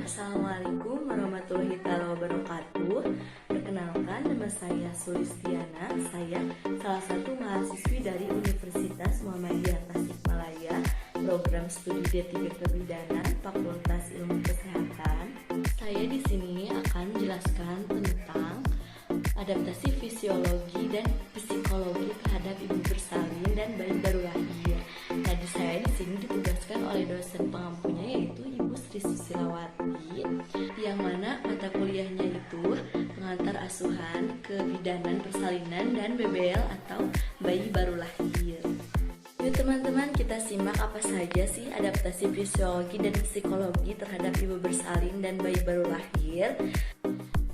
Assalamualaikum warahmatullahi wabarakatuh. Perkenalkan, nama saya Sulistiana. Saya salah satu mahasiswi dari Universitas Muhammadiyah Tasikmalaya, program studi D3 Kebidanan, Fakultas Ilmu Kesehatan. Saya di sini akan menjelaskan tentang adaptasi fisiologi dan psikologi terhadap ibu bersalin dan bayi baru lahir. Nah, saya di sini ditugaskan oleh dosen pengampunya, yaitu Ibu Sri Susilawati, yang mana mata kuliahnya itu pengantar asuhan, kebidanan persalinan, dan BBL atau bayi baru lahir. Yuk teman-teman, kita simak apa saja sih adaptasi fisiologi dan psikologi terhadap ibu bersalin dan bayi baru lahir.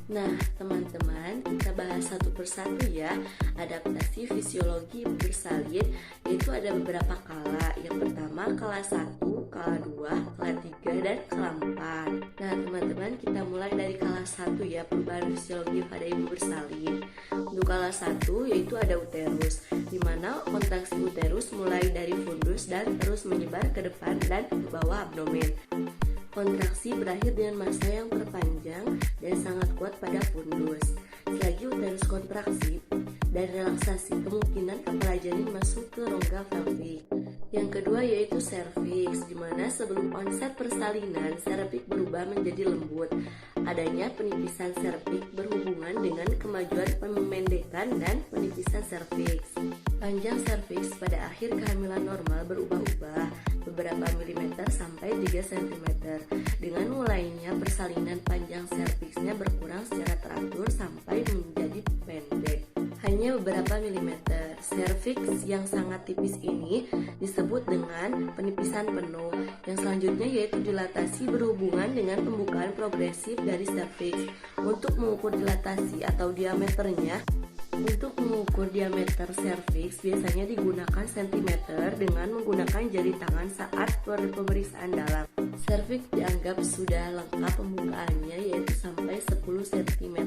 Nah teman-teman, kita bahas satu persatu ya. Adaptasi fisiologi ibu bersalin yaitu ada beberapa kala. Yang pertama kala 1, kala 2, kala 3, dan kala 4. Nah teman-teman, kita mulai dari kala 1 ya, perubahan fisiologi pada ibu bersalin. Untuk kala 1 yaitu ada uterus, dimana kontraksi uterus mulai dari fundus dan terus menyebar ke depan dan ke bawah abdomen. Kontraksi berakhir dengan massa yang terpanjang dan sangat kuat pada fundus. Selagi uterus kontraksi dan relaksasi, kemungkinan kepala janin masuk ke rongga pelvik. Yang kedua yaitu serviks, di mana sebelum onset persalinan, serviks berubah menjadi lembut. Adanya penipisan serviks berhubungan dengan kemajuan pemendekan dan penipisan serviks. Panjang serviks pada akhir kehamilan normal berubah-ubah beberapa milimeter sampai 3 cm. Dengan mulainya persalinan, panjang serviksnya berkurang secara teratur sampai menjadi pendek, hanya beberapa milimeter. Serviks yang sangat tipis ini disebut dengan penipisan penuh. Yang selanjutnya yaitu dilatasi berhubungan dengan pembukaan progresif dari serviks. Untuk mengukur dilatasi atau diameternya, untuk mengukur diameter serviks biasanya digunakan sentimeter dengan menggunakan jari tangan saat pemeriksaan dalam. Serviks dianggap sudah lengkap pembukaannya, yaitu sampai 10 cm.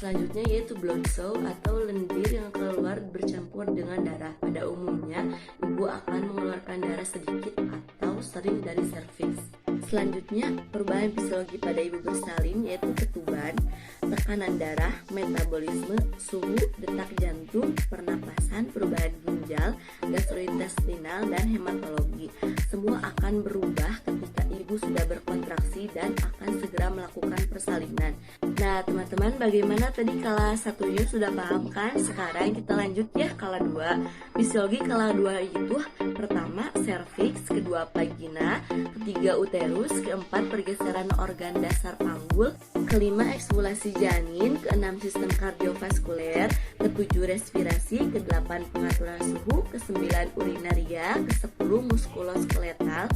Selanjutnya yaitu blood sow atau lendir yang keluar bercampur dengan darah. Pada umumnya ibu akan mengeluarkan darah sedikit atau sering dari serviks. Selanjutnya, perubahan fisiologi pada ibu bersalin yaitu ketuban, tekanan darah, metabolisme, suhu, detak jantung, pernapasan, perubahan ginjal, gastrointestinal, dan hematologi. Semua akan berubah ketika ibu sudah berkontraksi dan akan segera melakukan persalinan. Nah teman-teman, bagaimana tadi kala 1-nya sudah paham kan? Sekarang kita lanjut ya kala 2. Fisiologi kala 2 itu pertama serviks, kedua vagina, ketiga uterus, keempat pergeseran organ dasar panggul, kelima ekspulasi janin, keenam sistem kardiovaskuler, ketujuh respirasi, kedelapan pengaturan suhu, kesembilan urinaria, kesepuluh muskuloskeletal,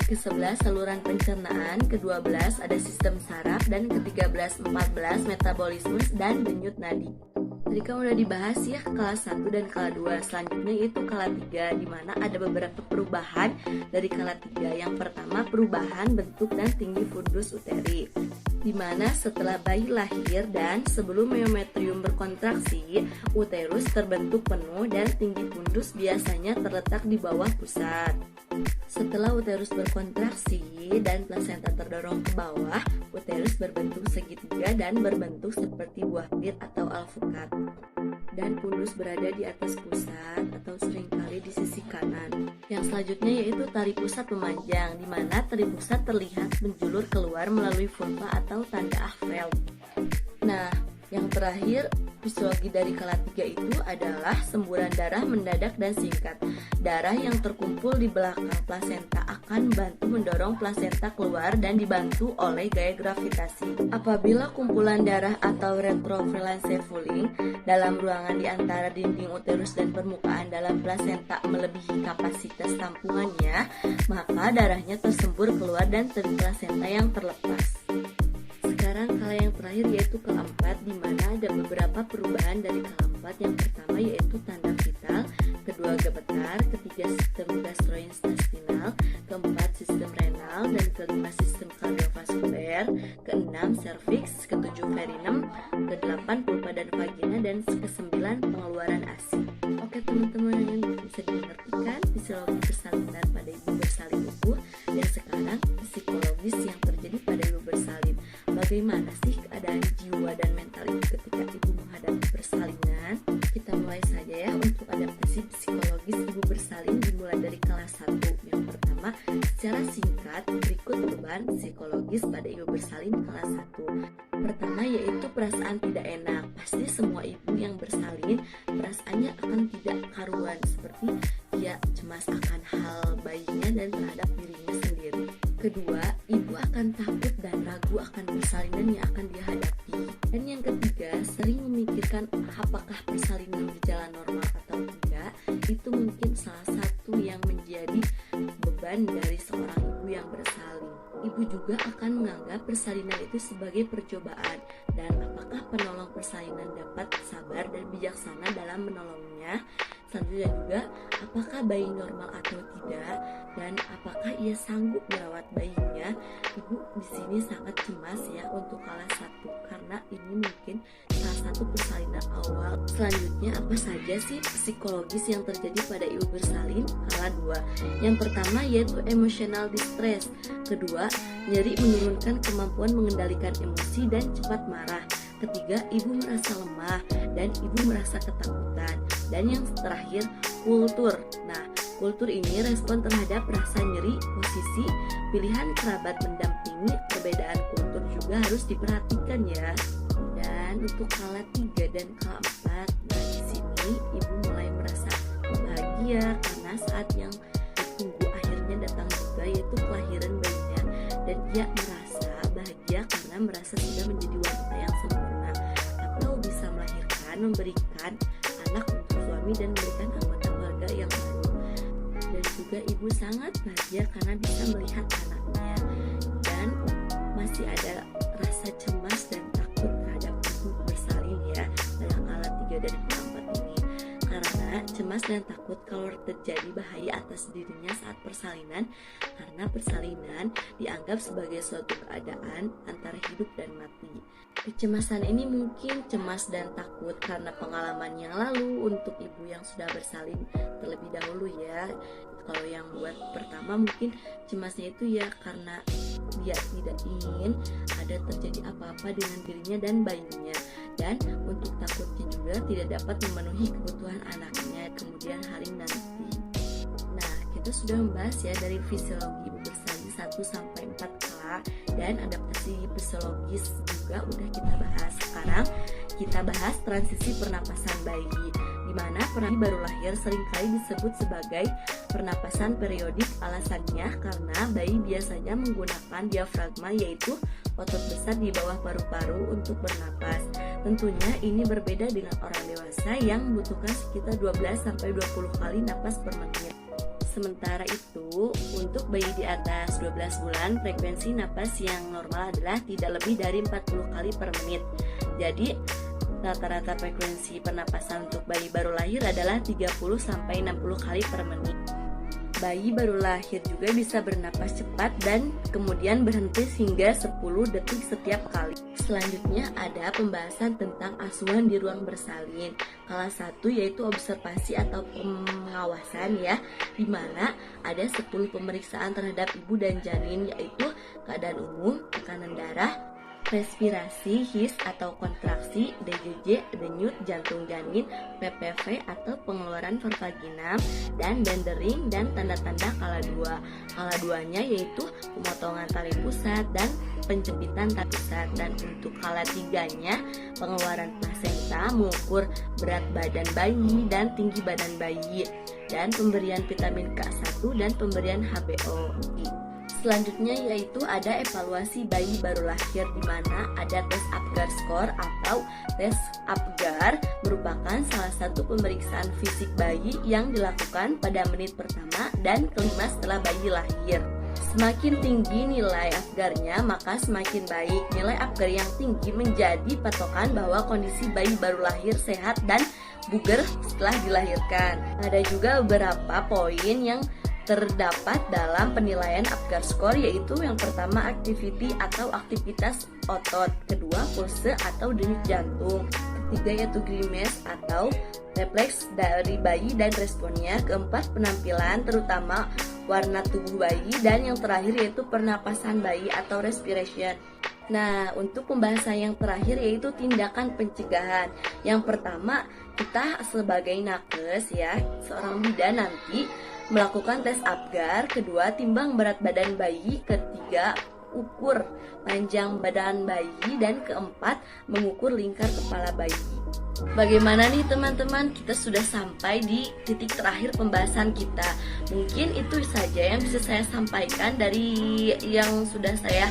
ke-11 saluran pencernaan, ke-12 ada sistem saraf, dan ke-13, 14 metabolisme dan denyut nadi. Tadi kan udah dibahas ya kelas 1 dan kelas 2. Selanjutnya itu kelas 3, di mana ada beberapa perubahan dari kelas 3. Yang pertama, perubahan bentuk dan tinggi fundus uteri, di mana setelah bayi lahir dan sebelum miometrium berkontraksi, uterus terbentuk penuh dan tinggi fundus biasanya terletak di bawah pusat. Setelah uterus berkontraksi dan plasenta terdorong ke bawah, uterus berbentuk segitiga dan berbentuk seperti buah pit atau alpukat. Dan fundus berada di atas pusat atau seringkali di sisi kanan. Yang selanjutnya yaitu tali pusat memanjang, di mana tali pusat terlihat menjulur keluar melalui vulva atau tanda Achfeld. Nah, yang terakhir, fisiologi dari kelas 3 itu adalah semburan darah mendadak dan singkat. Darah yang terkumpul di belakang plasenta akan bantu mendorong plasenta keluar dan dibantu oleh gaya gravitasi. Apabila kumpulan darah atau retrovalence pooling dalam ruangan di antara dinding uterus dan permukaan dalam plasenta melebihi kapasitas tampungannya, maka darahnya tersembur keluar dan dari plasenta yang terlepas. Sekarang kala yang terakhir yaitu keempat, di mana ada beberapa perubahan dari keempat. Yang pertama yaitu tanda vital, kedua gemetar, ketiga sistem gastrointestinal, keempat sistem renal, dan kelima sistem kardiovaskuler, keenam serviks, ketujuh perineum, kedelapan vulva dan vagina, dan kesembilan pengeluaran ASI. Oke teman-teman, bisa dimengertikan fisiologi persalinan pada ibu bersalin itu. Dan sekarang psikologis yang terjadi pada ibu bersalin. Bagaimana sih keadaan jiwa dan mental ibu ketika ibu menghadapi persalinan? Kita mulai saja ya untuk adaptasi psikologis ibu bersalin dimulai dari kelas 1. Yang pertama, secara singkat berikut beban psikologis pada ibu bersalin kelas 1. Pertama yaitu perasaan tidak enak. Pasti semua ibu yang bersalin perasaannya akan tidak karuan, seperti dia cemas akan hal bayinya dan terhadap dirinya sendiri. Kedua, ibu akan takut dan ragu akan persalinan yang akan dihadapi. Dan yang ketiga, sering memikirkan apakah persalinan berjalan normal atau tidak. Itu mungkin salah satu yang menjadi beban dari seorang ibu yang bersalin. Ibu juga akan menganggap persalinan itu sebagai percobaan, dan apakah penolong persalinan dapat sabar dan bijaksana dalam menolongnya. Selanjutnya juga, apakah bayi normal atau tidak, dan apakah ia sanggup merawat bayinya. Ibu di sini sangat cemas ya untuk kelas 1 karena ini mungkin salah satu persalinan awal. Selanjutnya, apa saja sih psikologis yang terjadi pada ibu bersalin? Kelas 2. Yang pertama yaitu emotional distress. Kedua, nyeri menurunkan kemampuan mengendalikan emosi dan cepat marah. Ketiga, ibu merasa lemah dan ibu merasa ketakutan. Dan yang terakhir, kultur. Nah, kultur ini respon terhadap rasa nyeri, posisi, pilihan kerabat mendampingi, perbedaan kultur juga harus diperhatikan ya. Dan untuk kelas 3 dan kelas 4, nah di sini ibu mulai merasa bahagia karena saat yang ditunggu akhirnya datang juga, yaitu kelahiran bayinya. Dan dia merasa bahagia karena merasa sudah menjadi wanita yang sempurna atau bisa melahirkan, memberikan anak untuk suami dan memberikan anggota keluarga yang baru. Dan juga ibu sangat bahagia karena bisa melihat anaknya. Dan masih ada rasa cemas dan takut terhadap ibu bersalin ya dalam kelas 3 dan kelas 4 ini. Karena cemas dan takut kalau terjadi bahaya atas dirinya saat persalinan, karena persalinan dianggap sebagai suatu keadaan antara hidup dan mati. Kecemasan ini mungkin cemas dan takut karena pengalaman yang lalu untuk ibu yang sudah bersalin terlebih dahulu ya. Kalau yang buat pertama mungkin cemasnya itu ya karena dia tidak ingin ada terjadi apa-apa dengan dirinya dan bayinya. Dan untuk takutnya juga tidak dapat memenuhi kebutuhan anaknya kemudian hari nanti. Nah, kita sudah membahas ya dari fisiologi ibu bersalin 1 sampai 4 kelas, dan adaptasi fisiologis juga udah kita bahas. Sekarang kita bahas transisi pernapasan bayi, di mana bayi baru lahir seringkali disebut sebagai pernapasan periodik. Alasannya karena bayi biasanya menggunakan diafragma, yaitu otot besar di bawah paru-paru untuk bernapas. Tentunya ini berbeda dengan orang dewasa yang membutuhkan sekitar 12-20 kali napas per menit. Sementara itu, untuk bayi di atas 12 bulan, frekuensi napas yang normal adalah tidak lebih dari 40 kali per menit. Jadi, rata-rata frekuensi pernapasan untuk bayi baru lahir adalah 30-60 kali per menit. Bayi baru lahir juga bisa bernapas cepat dan kemudian berhenti hingga 10 detik setiap kali. Selanjutnya ada pembahasan tentang asuhan di ruang bersalin. Kelas 1 yaitu observasi atau pengawasan ya, di mana ada 10 pemeriksaan terhadap ibu dan janin, yaitu keadaan umum, tekanan darah, respirasi, his atau kontraksi, DJJ, denyut jantung janin, PPV atau pengeluaran vervaginam, dan dendering dan tanda-tanda kala 2. Kala 2-nya yaitu pemotongan tali pusat dan penjepitan tali pusat. Dan untuk kala 3-nya pengeluaran plasenta, mengukur berat badan bayi dan tinggi badan bayi, dan pemberian vitamin K1 dan pemberian HBO. Selanjutnya yaitu ada evaluasi bayi baru lahir, di mana ada tes Apgar Score atau tes Apgar, merupakan salah satu pemeriksaan fisik bayi yang dilakukan pada menit pertama dan kelima setelah bayi lahir. Semakin tinggi nilai Apgarnya, maka semakin baik. Nilai Apgar yang tinggi menjadi patokan bahwa kondisi bayi baru lahir sehat dan bugar setelah dilahirkan. Ada juga beberapa poin yang terdapat dalam penilaian Apgar Score, yaitu yang pertama activity atau aktivitas otot, kedua pulse atau denyut jantung, ketiga yaitu grimace atau refleks dari bayi dan responnya, keempat penampilan terutama warna tubuh bayi, dan yang terakhir yaitu pernapasan bayi atau respiration. Nah, untuk pembahasan yang terakhir yaitu tindakan pencegahan. Yang pertama, kita sebagai nakes ya, seorang bidan nanti melakukan tes Apgar. Kedua, timbang berat badan bayi. Ketiga, ukur panjang badan bayi. Dan keempat, mengukur lingkar kepala bayi. Bagaimana nih teman-teman? Kita sudah sampai di titik terakhir pembahasan kita. Mungkin itu saja yang bisa saya sampaikan dari yang sudah saya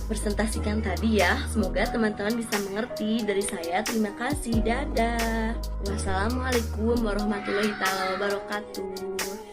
presentasikan tadi ya. Semoga teman-teman bisa mengerti. Dari saya terima kasih, dadah. Wassalamualaikum warahmatullahi wabarakatuh.